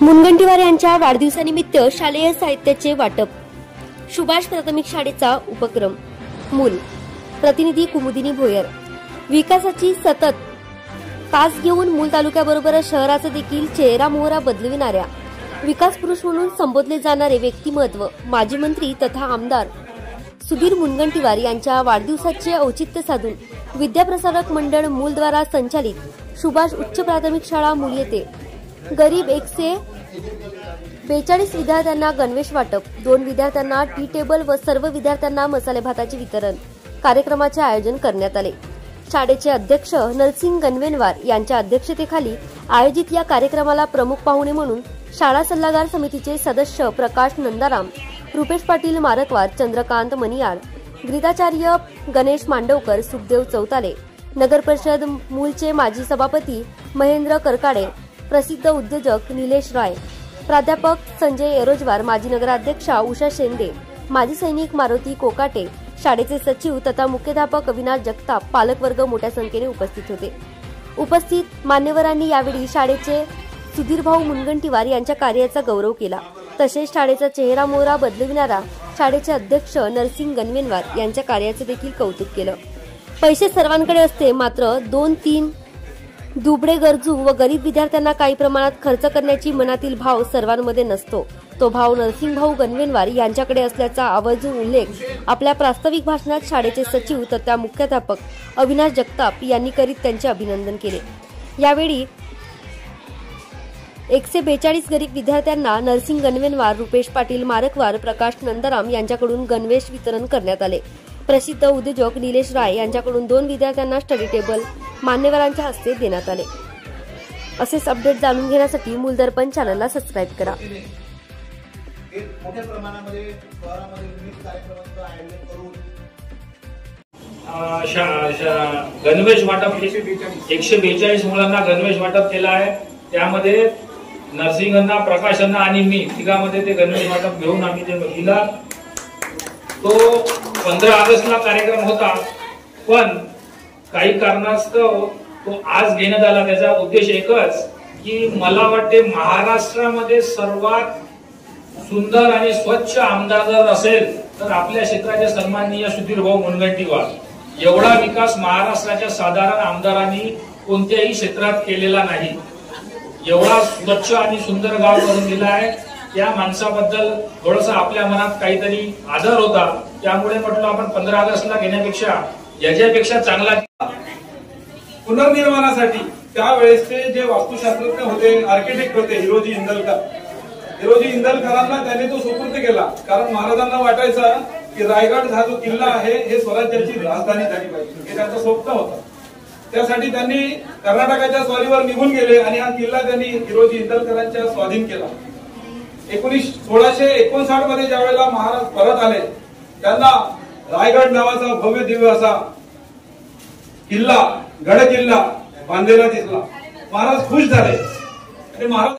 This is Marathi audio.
मुनगंटीवार यांच्या वाढदिवसानिमित्त शालेय साहित्याचे वाटप. सुभाष प्राथमिक शाळेचा उपक्रम. मूल प्रतिनिधी कुमुदिनी भोयर. विकासाची सतत कास घेऊन मूल तालुक्याबरोबरच शहराचा देखील चेहरा मोहरा बदलविणाऱ्या विकास पुरुष म्हणून संबोधले जाणारे व्यक्तिमत्व माजी मंत्री तथा आमदार सुधीर मुनगंटीवार यांच्या वाढदिवसाचे औचित्य साधून विद्याप्रसारक मंडळ मूल द्वारा संचालित सुभाष उच्च प्राथमिक शाळा मूल येथे गरीब 142 विद्यार्थ्यांना गणवेश वाटप, 2 विद्यार्थ्यांना टी टेबल व सर्व विद्यार्थ्यांना मसाले भाताचे वितरण कार्यक्रमाचे आयोजन करण्यात आले. शाळेचे अध्यक्ष नरसिंग गणवेनवार यांच्या अध्यक्षतेखाली आयोजित या कार्यक्रमाला प्रमुख पाहुणे म्हणून शाळा सल्लागार समितीचे सदस्य प्रकाश नंदाराम, रुपेश पाटील मारकवार, चंद्रकांत मनियार, गीताचार्य गणेश मांडवकर, सुखदेव चौताले, नगर परिषद मूलचे माजी सभापती महेंद्र करकाडे, प्रसिद्ध उद्योजक निलेश राय, प्राध्यापक संजय एरोजवार, माजी नगराध्यक्षा उषा शेंदे, माजी सैनिक मारुती कोकाटे, शाळेचे सचिव तथा मुख्याध्यापक अविनाश जगताप, पालकवर्ग मोठ्या संख्येने उपस्थित होते. उपस्थित मान्यवरांनी यावेळी शाळेचे सुधीरभाऊ मुनगंटीवार यांच्या कार्याचा गौरव केला. तसेच शाळेचा चेहरा मोहरा बदलविणारा शाळेचे अध्यक्ष नरसिंग गणवेनवार यांच्या कार्याचे देखील कौतुक केलं. पैसे सर्वांकडे असते, मात्र 2-3 दुबळे गरजू व गरीब विद्यार्थ्यांना काही प्रमाणात खर्च करण्याची मनातील भाव सर्वांमध्ये नसतो. तो भाव नरसिंगभाऊ गणवेनवार यांच्याकडे असल्याचा आवर्जून उल्लेख आपल्या प्रास्ताविक भाषणात शाळेचे सचिव तथा मुख्याध्यापक अविनाश जगताप यांनी करीत त्यांचे अभिनंदन केले. यावेळी 142 गरीब विद्यार्थ्यांना नरसिंग गणवेनवार, रुपेश पाटील मारकवार, प्रकाश नंदाराम यांच्याकडून गणवेश वितरण करण्यात आले. प्रसिद्ध उद्योजक निलेश राय यांच्याकडून 2 विद्यार्थ्यांना स्टडी टेबल मान्यवरांच्या हस्ते देण्यात आले. असेच अपडेट जाणून घेण्यासाठी मूलदर्पण चॅनलला सबस्क्राईब करा. मोठ्या प्रमाणामध्ये शहरामध्ये विविध कार्यक्रमांचं आयोजन करून गणवेश वाटप 142 मुलांना गणवेश वाटप केला आहे. त्यामध्ये नरसिंगांना, प्रकाशांना आणि मी तिघांमध्ये ते गणवेश वाटप घेऊन आम्ही ते दिला. तो 15 ऑगस्टला कार्यक्रम होता, पण काही कारणास्तव तो आज घेण्यात आला. त्याचा उद्देश एकच की मला वाटते महाराष्ट्रामध्ये सर्वात सुंदर आणि स्वच्छ आमदार जर असेल तर आपल्या क्षेत्राचे सन्माननीय सुधीरभाऊ मुनगंटीवार. एवढा विकास महाराष्ट्राच्या साधारण आमदारांनी कोणत्याही क्षेत्रात केलेला नाही. एवढा स्वच्छ आणि सुंदर गाव करून दिला आहे. त्या माणसाबद्दल थोडंसं आपल्या मनात काहीतरी आदर होता. त्यामुळे म्हटलं आपण 15 ऑगस्टला घेण्यापेक्षा याच्यापेक्षा चांगला पुनर्निर्माणासाठी त्यावेळेसचे जे वास्तुशास्त्रज्ञ होते, आर्किटेक्ट होते, हिरोजी इंदलकर. हिरोजी इंदलकरांना त्यांनी तो सुपूर्द केला. कारण महाराजांना वाटायचं की रायगड हा जो किल्ला आहे हे स्वराज्याची राजधानी झाली पाहिजे, हे त्यांचं स्वप्न होतं. त्यासाठी त्यांनी कर्नाटकाच्या स्वारीवर निघून गेले आणि हा किल्ला त्यांनी हिरोजी इंदलकरांच्या स्वाधीन केला. 1659 मध्ये ज्यावेळेला महाराज परत आले, त्यांना रायगड नावाचा भव्य दिव्य असा किल्ला, गड किल्ला बांधलेला दिसला. महाराज खुश झाले आणि महाराज